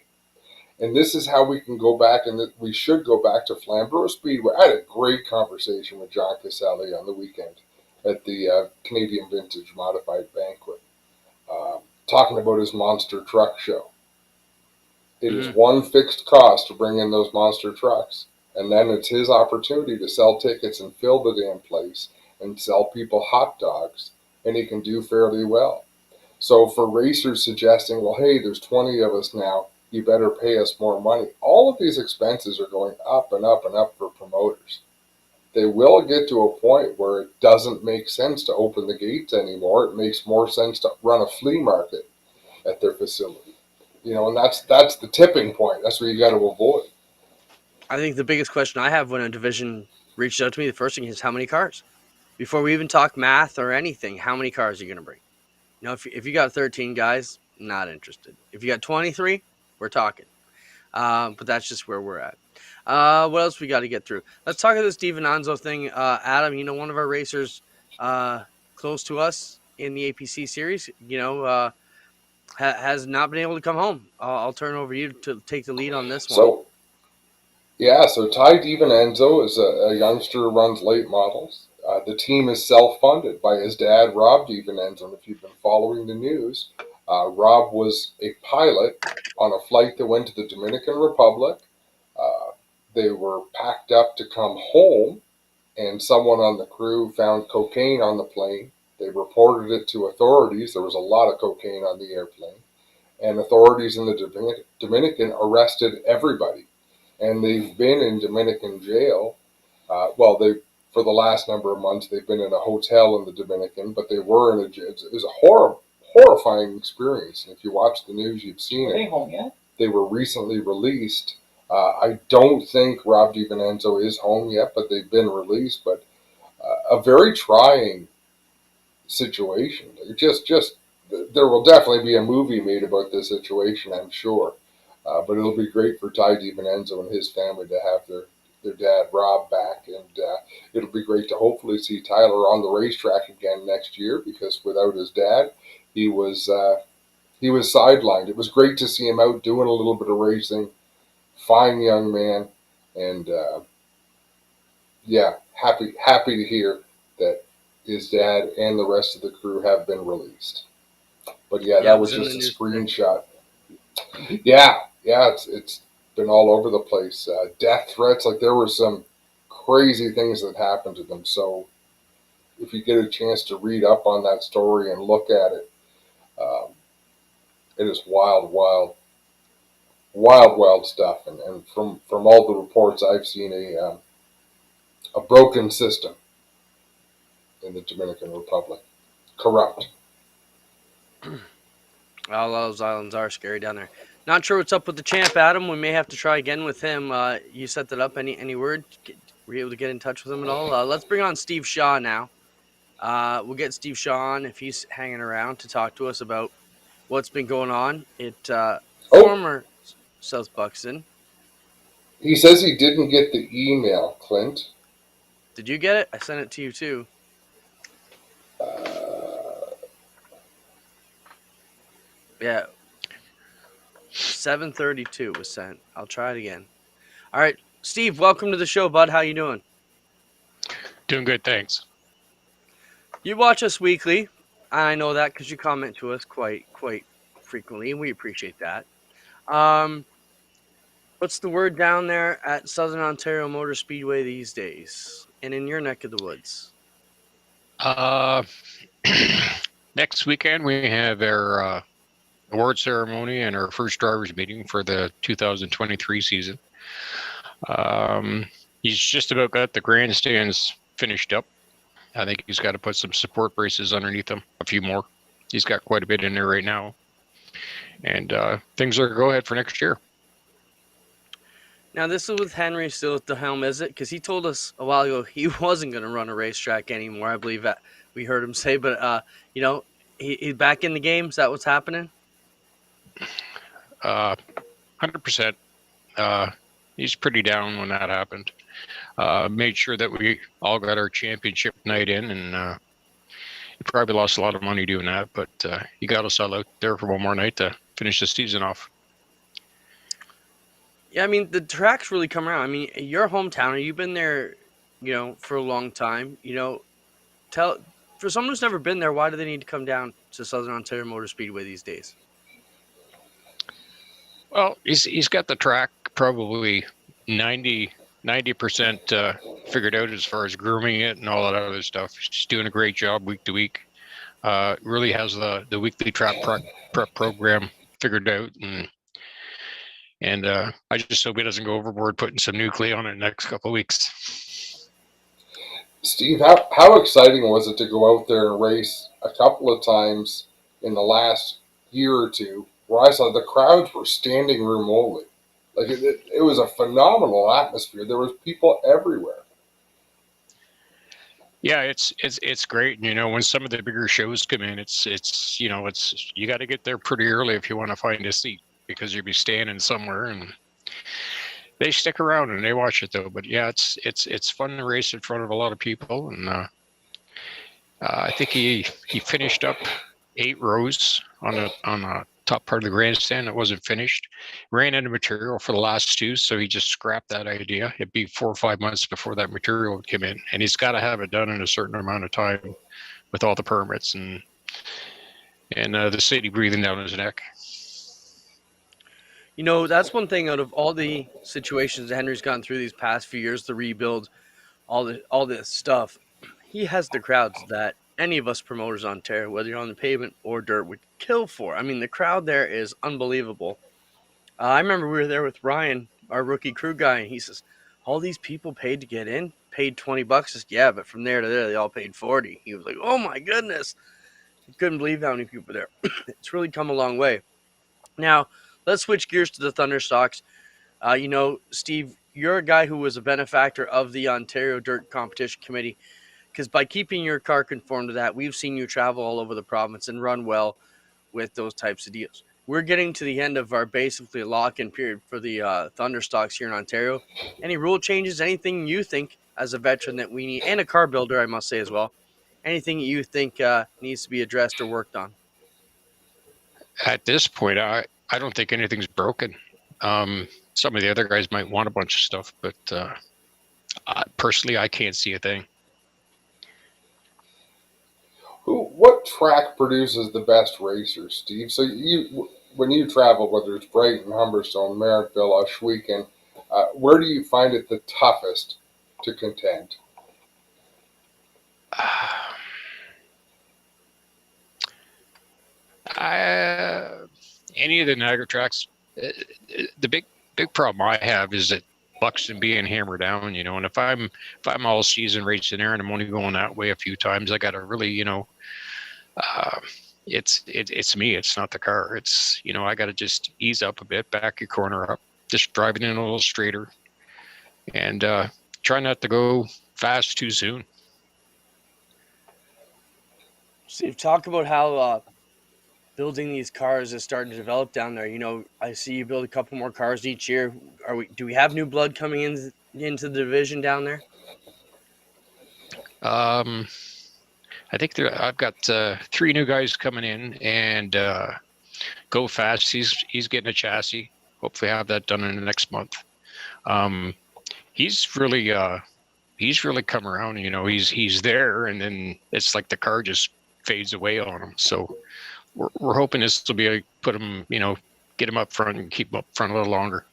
And this is how we can go back, and we should go back to Flamborough Speedway. I had a great conversation with John Caselli on the weekend at the Canadian Vintage Modified Banquet, talking about his monster truck show. It is one fixed cost to bring in those monster trucks. And then it's his opportunity to sell tickets and fill the damn place and sell people hot dogs. And he can do fairly well. So for racers suggesting, well, hey, there's 20 of us now, you better pay us more money. All of these expenses are going up and up and up for promoters. They will get to a point where it doesn't make sense to open the gates anymore. It makes more sense to run a flea market at their facility. And that's the tipping point. That's where you got to avoid. I think the biggest question I have when a division reaches out to me, the first thing is how many cars? Before we even talk math or anything, how many cars are you going to bring? If you got 13 guys, not interested. If you got 23, we're talking. But that's just where we're at. What else we got to get through? Let's talk about this DiVincenzo thing. Adam, one of our racers close to us in the APC series, has not been able to come home. I'll turn over to you to take the lead on this one. So Ty DiVincenzo is a youngster who runs late models. The team is self-funded by his dad, Rob DiVincenzo. And if you've been following the news, Rob was a pilot on a flight that went to the Dominican Republic. They were packed up to come home, and someone on the crew found cocaine on the plane. They reported it to authorities. There was a lot of cocaine on the airplane. And authorities in the Dominican arrested everybody. And they've been in Dominican jail. For the last number of months, they've been in a hotel in the Dominican, but they were in a jail. It was a horrifying experience. And if you watch the news, you've seen it. Are they home yet? They were recently released. I don't think Rob DiVincenzo is home yet, but they've been released. But a very trying situation. There will definitely be a movie made about this situation, I'm sure. But it'll be great for Ty DiVincenzo and his family to have their dad, Rob, back. And it'll be great to hopefully see Tyler on the racetrack again next year, because without his dad, he was sidelined. It was great to see him out doing a little bit of racing. Fine young man. And happy to hear that his dad and the rest of the crew have been released. But that was just a screenshot. It's been all over the place. Death threats, like there were some crazy things that happened to them. So if you get a chance to read up on that story and look at it, it is wild stuff. And from all the reports I've seen, a broken system in the Dominican Republic. Corrupt. All those islands are scary down there. Not sure what's up with the champ, Adam. We may have to try again with him. You set that up. Any word? Were you able to get in touch with him at all? Let's bring on Steve Shaw now. We'll get Steve Shaw on if he's hanging around to talk to us about what's been going on at Oh, former South Buxton. he says he didn't get the email, Clint. Did you get it? I sent it to you too. Uh, Yeah, 7:32 was sent. I'll try it again. All right, Steve, welcome to the show, bud. How you doing? Doing good, thanks. You watch us weekly. I know that because you comment to us quite frequently, and we appreciate that. Um, what's the word down there at Southern Ontario Motor Speedway these days, and in your neck of the woods? Uh, Next weekend we have our award ceremony and our first drivers meeting for the 2023 season. He's just about got the grandstands finished up. I think he's got to put some support braces underneath them, a few more. He's got quite a bit in there right now. And things are go ahead for next year. Now, this is with Henry still at the helm, is it? Because he told us a while ago he wasn't going to run a racetrack anymore. I believe that we heard him say, but he's back in the game. Is that what's happening? 100%. He's pretty down when that happened. Made sure that we all got our championship night in, and he probably lost a lot of money doing that, but he got us all out there for one more night to finish the season off. Yeah, I mean, the track's really come around. I mean, your hometown, you've been there, for a long time. For someone who's never been there, why do they need to come down to Southern Ontario Motor Speedway these days? Well, he's got the track probably 90% figured out as far as grooming it and all that other stuff. He's doing a great job week to week. Really has the weekly track prep program figured out, and I just hope he doesn't go overboard putting some new clay on it next couple of weeks. Steve, how exciting was it to go out there and race a couple of times in the last year or two where I saw the crowds were standing room only? Like it was a phenomenal atmosphere. There was people everywhere. Yeah, it's great. When some of the bigger shows come in, it's you got to get there pretty early if you want to find a seat, because you'll be standing somewhere, and they stick around and they watch it though. But yeah, it's fun to race in front of a lot of people, and I think he finished up 8 rows on the top part of the grandstand that wasn't finished. Ran out of material for the last 2, so he just scrapped that idea. It'd be 4 or 5 months before that material would come in, and he's got to have it done in a certain amount of time with all the permits and the city breathing down his neck. That's one thing out of all the situations that Henry's gone through these past few years, the rebuild, all this stuff. He has the crowds that any of us promoters on Ontario, whether you're on the pavement or dirt, would kill for. I mean, the crowd there is unbelievable. I remember we were there with Ryan, our rookie crew guy, and he says, all these people paid to get in, paid $20. I said, yeah, but from there to there, they all paid 40. He was like, oh my goodness. He couldn't believe how many people were there. It's really come a long way. Now, let's switch gears to the Thunderstocks. Steve, you're a guy who was a benefactor of the Ontario Dirt Competition Committee, because by keeping your car conformed to that, we've seen you travel all over the province and run well with those types of deals. We're getting to the end of our basically lock-in period for the Thunderstocks here in Ontario. Any rule changes, anything you think as a veteran that we need, and a car builder, I must say as well, anything you think needs to be addressed or worked on? At this point, I don't think anything's broken. Some of the other guys might want a bunch of stuff, but personally, I can't see a thing. What track produces the best racers, Steve? So when you travel, whether it's Brighton, Humberstone, Merrittville, Ashweekon, where do you find it the toughest to contend? Any of the Niagara tracks. The big problem I have is that Buxton being hammered down, and if I'm all season racing there and I'm only going that way a few times, I got to really, it's me. It's not the car. It's, I got to just ease up a bit, back your corner up, just driving in a little straighter, and try not to go fast too soon. Steve, talk about how building these cars is starting to develop down there. I see you build a couple more cars each year. Do we have new blood coming into the division down there? I think I've got 3 new guys coming in, and Go Fast. He's getting a chassis. Hopefully, have that done in the next month. He's really come around. He's there, and then it's like the car just fades away on him. So we're hoping this will be put him, get him up front and keep him up front a little longer.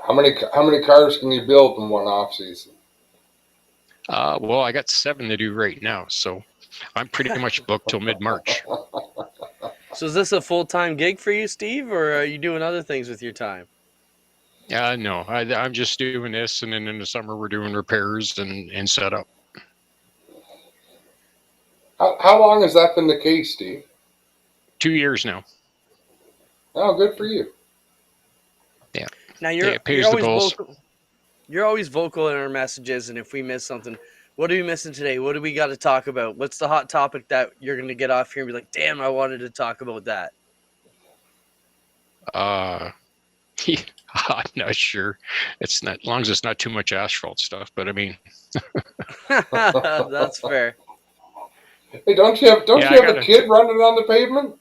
How many cars can you build in one off season? Well, I got 7 to do right now, so I'm pretty much booked till mid-March. So is this a full-time gig for you, Steve, or are you doing other things with your time? No, I'm just doing this, and then in the summer we're doing repairs and setup. How long has that been the case, Steve? 2 years now. Oh, good for you. Yeah. Now it pays the bills. vocal. You're always vocal in our messages, and if we miss something, what are we missing today? What do we got to talk about? What's the hot topic that you're going to get off here and be like, damn, I wanted to talk about that? I'm not sure. It's not, as long as it's not too much asphalt stuff, but I mean. That's fair. Hey, don't you have a kid running on the pavement?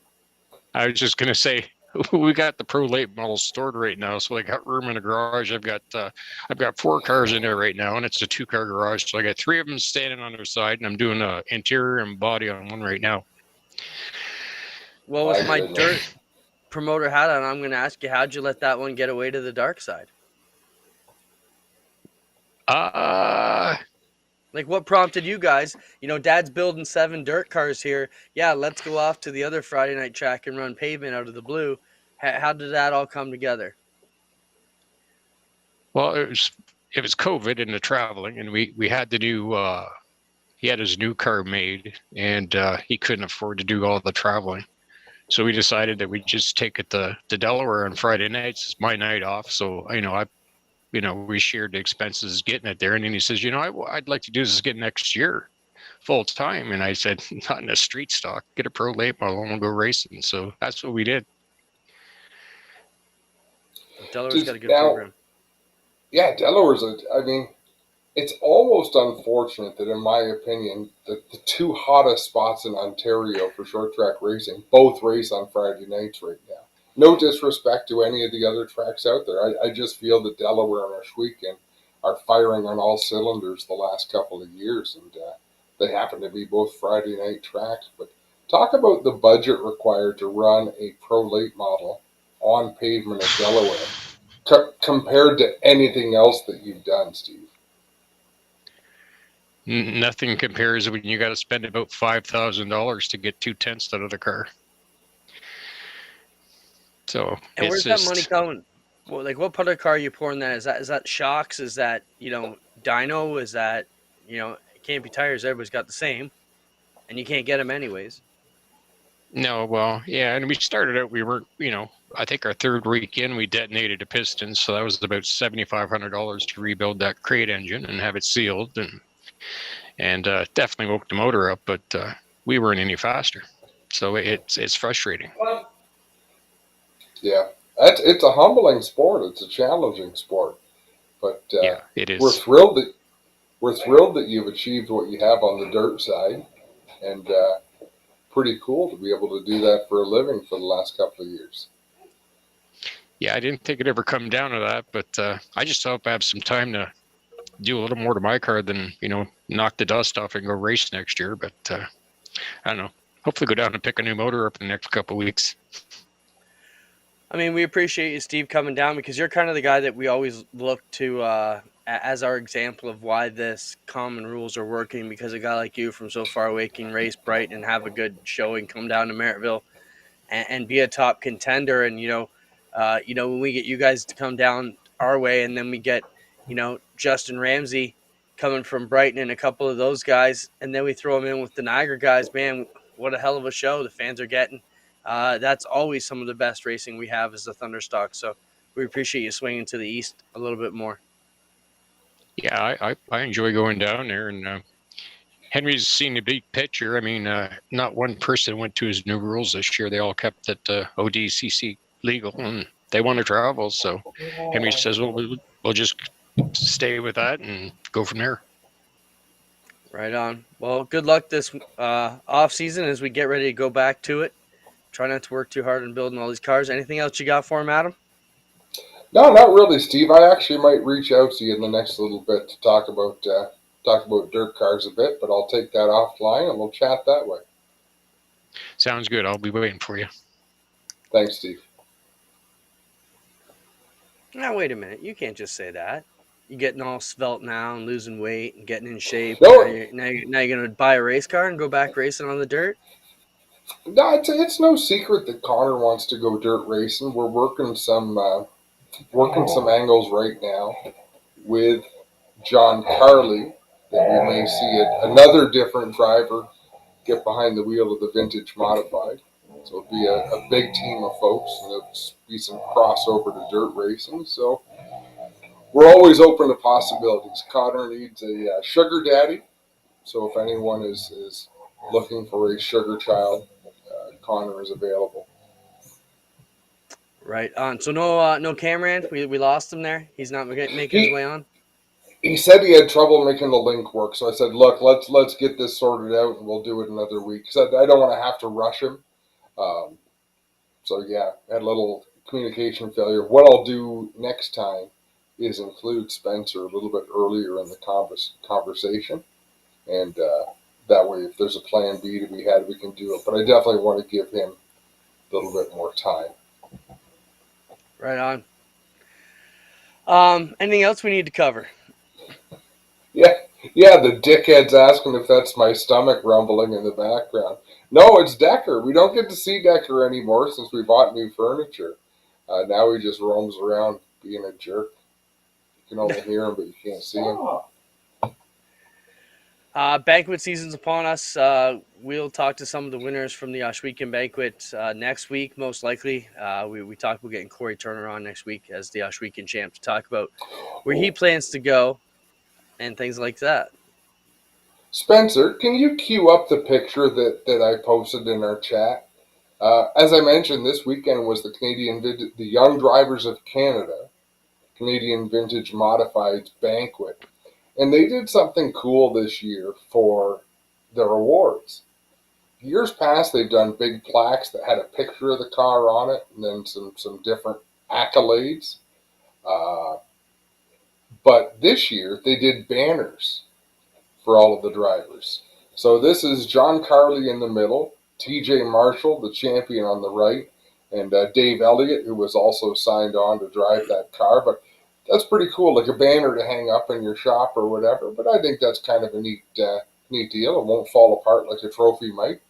I was just gonna say, we got the Pro late models stored right now, so I got room in the garage. I've got 4 cars in there right now, and it's a 2-car garage. So I got 3 of them standing on their side, and I'm doing interior and body on one right now. Well, with my dirt promoter hat on, I'm going to ask you, how'd you let that one get away to the dark side? Like, what prompted you guys? Dad's building 7 dirt cars here. Yeah, let's go off to the other Friday night track and run pavement out of the blue. How did that all come together? Well, it was COVID and the traveling, and we had to do. He had his new car made, and he couldn't afford to do all the traveling. So we decided that we'd just take it to Delaware on Friday nights. It's my night off, so we shared the expenses getting it there. And then he says, I'd like to do this again next year, full time. And I said, not in a street stock. Get a Pro late model and we'll go racing. So that's what we did. Delaware's got a good program. Yeah, Delaware's it's almost unfortunate that, in my opinion, the 2 hottest spots in Ontario for short track racing both race on Friday nights right now. No disrespect to any of the other tracks out there. I just feel that Delaware and Ashweekend are firing on all cylinders the last couple of years, and they happen to be both Friday night tracks. But talk about the budget required to run a Pro late model on pavement at Delaware compared to anything else that you've done, Steve. Nothing compares when you got to spend about $5,000 to get 2 tenths out of the car. So, and where's that money coming? Well, like, what part of the car are you pouring that? Is that shocks? Is that dyno? Is that it can't be tires? Everybody's got the same, and you can't get them anyways. No, well, yeah, and we started out. We weren't, I think our 3rd weekend we detonated a piston, so that was about $7,500 to rebuild that crate engine and have it sealed, and definitely woke the motor up, but we weren't any faster, so it's frustrating. Yeah, it's a humbling sport. It's a challenging sport, but yeah, it is. We're thrilled that you've achieved what you have on the dirt side, and pretty cool to be able to do that for a living for the last couple of years. Yeah, I didn't think it'd ever come down to that, but I just hope I have some time to do a little more to my car than knock the dust off and go race next year. But I don't know. Hopefully, go down and pick a new motor up in the next couple of weeks. I mean, we appreciate you, Steve, coming down, because you're kind of the guy that we always look to as our example of why this common rules are working, because a guy like you from so far away can race bright and have a good showing, come down to Merrittville and be a top contender. And, When we get you guys to come down our way, and then we get, Justin Ramsey coming from Brighton and a couple of those guys, and then we throw them in with the Niagara guys, man, what a hell of a show the fans are getting. That's always some of the best racing we have is the Thunderstock. So we appreciate you swinging to the east a little bit more. Yeah, I enjoy going down there, and Henry's seen the big picture. I mean, not one person went to his new rules this year. They all kept it ODCC legal, and they want to travel. So Henry says, well, we'll just stay with that and go from there. Right on. Well, good luck this off season as we get ready to go back to it. Try not to work too hard on building all these cars. Anything else you got for him, Adam? No, not really, Steve. I actually might reach out to you in the next little bit to talk about dirt cars a bit, but I'll take that offline and we'll chat that way. Sounds good. I'll be waiting for you. Thanks, Steve. Now, wait a minute. You can't just say that. You're getting all svelte now and losing weight and getting in shape. No. Now you're going to buy a race car and go back racing on the dirt? No, it's no secret that Connor wants to go dirt racing. We're working some angles right now with John Carley that we may see another different driver get behind the wheel of the vintage modified. So it'll be a big team of folks, and there'll be some crossover to dirt racing. So we're always open to possibilities. Connor needs a sugar daddy, so if anyone is looking for a sugar child, Connor is available. Right on. So no Cameron. We lost him there. He's not making his way on. He said he had trouble making the link work, so I said, "Look, let's get this sorted out, and we'll do it another week." Because I don't want to have to rush him. So yeah, had a little communication failure. What I'll do next time is include Spencer a little bit earlier in the conversation, and that way, if there's a plan B to be had, we can do it. But I definitely want to give him a little bit more time. Right on. Anything else we need to cover? Yeah, the dickhead's asking if that's my stomach rumbling in the background. No, it's Decker. We don't get to see Decker anymore since we bought new furniture. Now he just roams around being a jerk. You can only hear him, but you can't see him. Banquet season's upon us. We'll talk to some of the winners from the Ashweekend Banquet next week, most likely. We talked about getting Corey Turner on next week as the Ashweekend champ to talk about where he plans to go and things like that. Spencer, can you cue up the picture that I posted in our chat? As I mentioned, this weekend was the Young Drivers of Canada Canadian Vintage Modifieds Banquet. And they did something cool this year for their awards. Years past, they've done big plaques that had a picture of the car on it and then some different accolades. But this year, they did banners for all of the drivers. So this is John Carley in the middle, TJ Marshall, the champion, on the right, and Dave Elliott, who was also signed on to drive that car. But that's pretty cool, like a banner to hang up in your shop or whatever. But I think that's kind of a neat deal. It won't fall apart like a trophy might.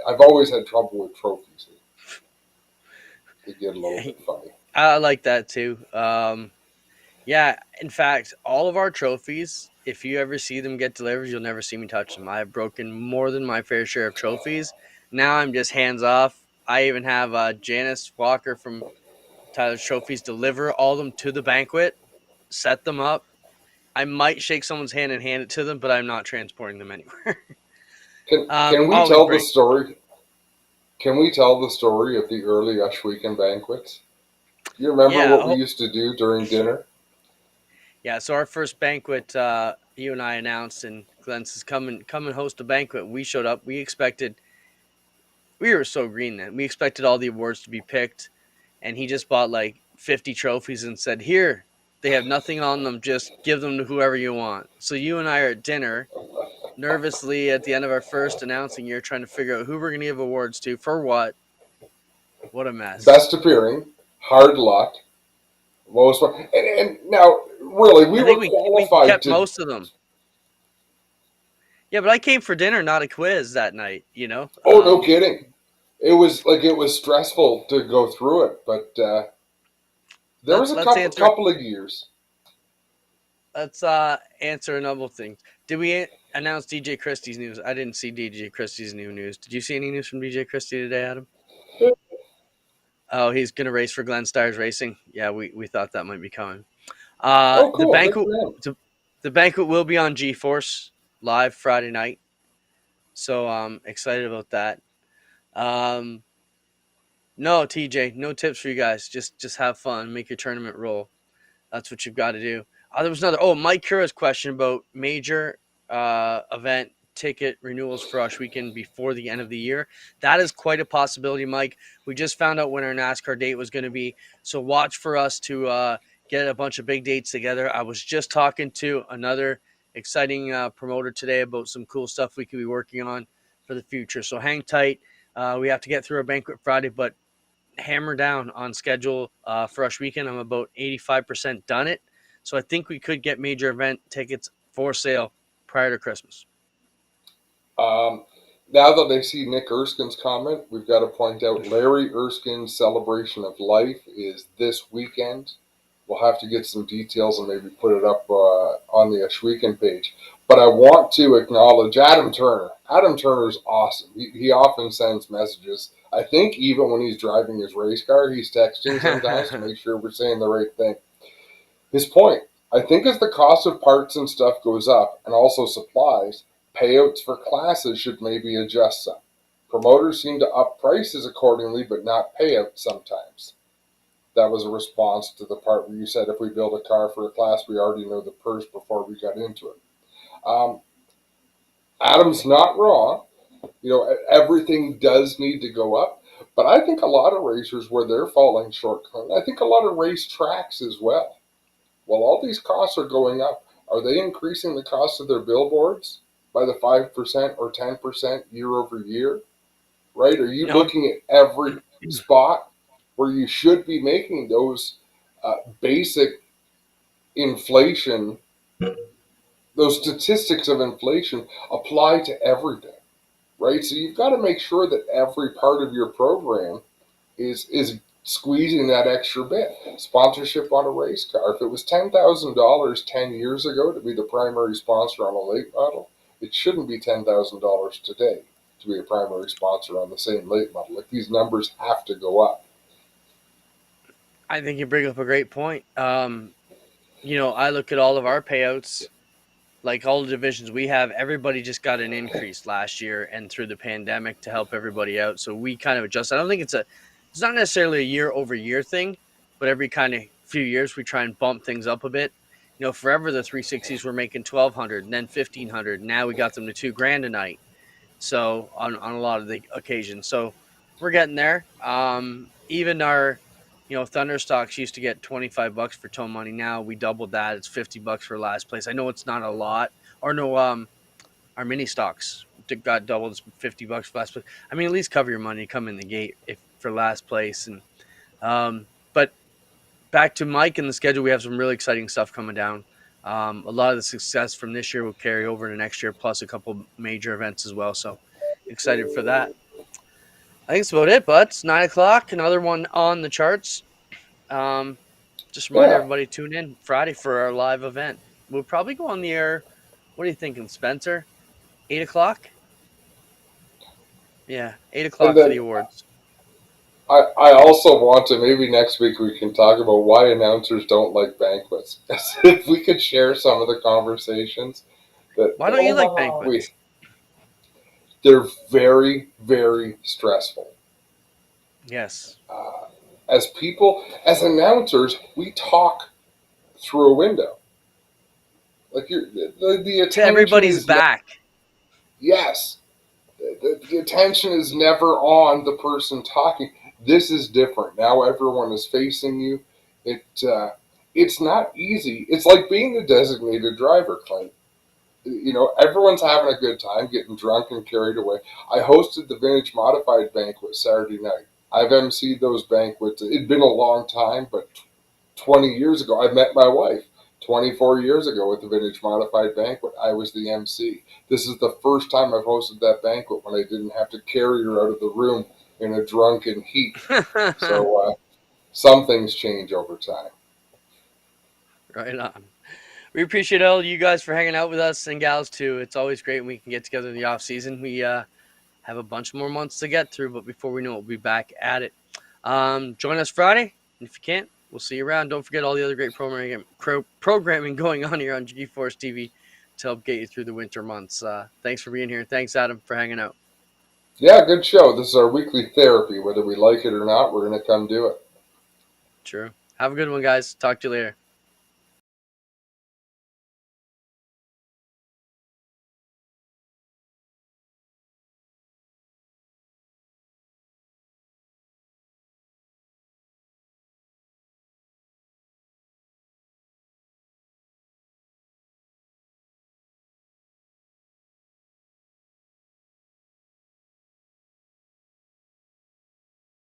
I've always had trouble with trophies. They get a little bit funny. I like that too. Yeah, in fact, all of our trophies, if you ever see them get delivered, you'll never see me touch them. I have broken more than my fair share of trophies. Now I'm just hands off. I even have Janice Walker from Tyler's Trophies deliver all of them to the banquet, set them up. I might shake someone's hand and hand it to them, but I'm not transporting them anywhere. Can we tell the story? Can we tell the story of the early Ashweekend banquets? Do you remember what we used to do during dinner? Yeah, so our first banquet, you and I announced, and Glenn says, come and host a banquet. We showed up. We were so green then. We expected all the awards to be picked, and he just bought like 50 trophies and said, here, they have nothing on them. Just give them to whoever you want. So you and I are at dinner, nervously at the end of our first announcing year, trying to figure out who we're going to give awards to for what. What a mess. Best appearing, hard luck, most fun. And now, really, we kept most of them. Yeah, but I came for dinner, not a quiz that night, you know? Oh, no kidding. It was stressful to go through it, but There was a Let's answer. couple of years. Let's answer another thing. Did we announce DJ Christie's news? I didn't see DJ Christie's new news. Did you see any news from DJ Christie today, Adam? Oh, he's gonna race for Glenn Stars Racing. Yeah, we thought that might be coming. Oh, The cool. Good banquet for him. the banquet will be on GeForce live Friday night. So I'm excited about that. Um, no, TJ, no tips for you guys. Just have fun, make your tournament roll. That's what you've got to do. There was another. Oh, Mike Cura's question about major event ticket renewals for Rush Weekend before the end of the year. That is quite a possibility, Mike. We just found out when our NASCAR date was going to be. So watch for us to get a bunch of big dates together. I was just talking to another exciting promoter today about some cool stuff we could be working on for the future. So hang tight. We have to get through our banquet Friday, but hammer down on schedule for Rush Weekend. I'm about 85% done it. So I think we could get major event tickets for sale prior to Christmas. Now that I see Nick Erskine's comment, we've got to point out Larry Erskine's celebration of life is this weekend. We'll have to get some details and maybe put it up on the Ashweekend page. But I want to acknowledge Adam Turner. Adam Turner's awesome. He often sends messages. I think even when he's driving his race car, he's texting sometimes to make sure we're saying the right thing. His point, I think as the cost of parts and stuff goes up, and also supplies, payouts for classes should maybe adjust some. Promoters seem to up prices accordingly, but not payouts sometimes. That was a response to the part where you said if we build a car for a class, we already know the purse before we got into it. Adam's not wrong. Everything does need to go up, but I think a lot of racers where they're falling short, I think a lot of race tracks as well. While all these costs are going up, are they increasing the cost of their billboards by the 5% or 10% year over year? Right? Are you looking at every spot where you should be making those basic inflation, those statistics of inflation apply to everything, right? So you've got to make sure that every part of your program is squeezing that extra bit. Sponsorship on a race car. If it was $10,000 10 years ago to be the primary sponsor on a late model, it shouldn't be $10,000 today to be a primary sponsor on the same late model. Like, these numbers have to go up. I think you bring up a great point. I look at all of our payouts, like all the divisions we have, everybody just got an increase last year and through the pandemic to help everybody out. So we kind of adjust. I don't think it's not necessarily a year over year thing, but every kind of few years we try and bump things up a bit. Forever the 360s were making $1,200 and then $1,500. Now we got them to $2,000 a night. So on a lot of the occasions, so we're getting there. Even our, Thunder stocks used to get $25 for tow money. Now we doubled that. It's $50 for last place. I know it's not a lot. Or no, our mini stocks got doubled. It's $50 for last place. I mean, at least cover your money, come in the gate for last place. And but back to Mike and the schedule, we have some really exciting stuff coming down. A lot of the success from this year will carry over to next year, plus a couple major events as well. So excited for that. I think that's about it, but it's 9 o'clock. Another one on the charts. Just remind everybody, tune in Friday for our live event. We'll probably go on the air. What are you thinking, Spencer? 8 o'clock? Yeah, 8 o'clock for the awards. I also want to, maybe next week we can talk about why announcers don't like banquets. If we could share some of the conversations. Why don't you like banquets? They're very, very stressful. Yes. As as announcers, we talk through a window. Like, the attention to everybody's back. Yes. The attention is never on the person talking. This is different. Now everyone is facing you. It's not easy. It's like being the designated driver, Clint. Everyone's having a good time, getting drunk and carried away. I hosted the Vintage Modified banquet Saturday night. I've emceed those banquets. It'd been a long time, but 20 years ago, I met my wife. 24 years ago at the Vintage Modified banquet, I was the MC. This is the first time I've hosted that banquet when I didn't have to carry her out of the room in a drunken heat. So some things change over time. Right on. We appreciate all you guys for hanging out with us and gals too. It's always great when we can get together in the off season. We have a bunch more months to get through, but before we know it, we'll be back at it. Join us Friday. And if you can't, we'll see you around. Don't forget all the other great programming going on here on GeForce TV to help get you through the winter months. Thanks for being here. Thanks, Adam, for hanging out. Yeah, good show. This is our weekly therapy. Whether we like it or not, we're going to come do it. True. Have a good one, guys. Talk to you later.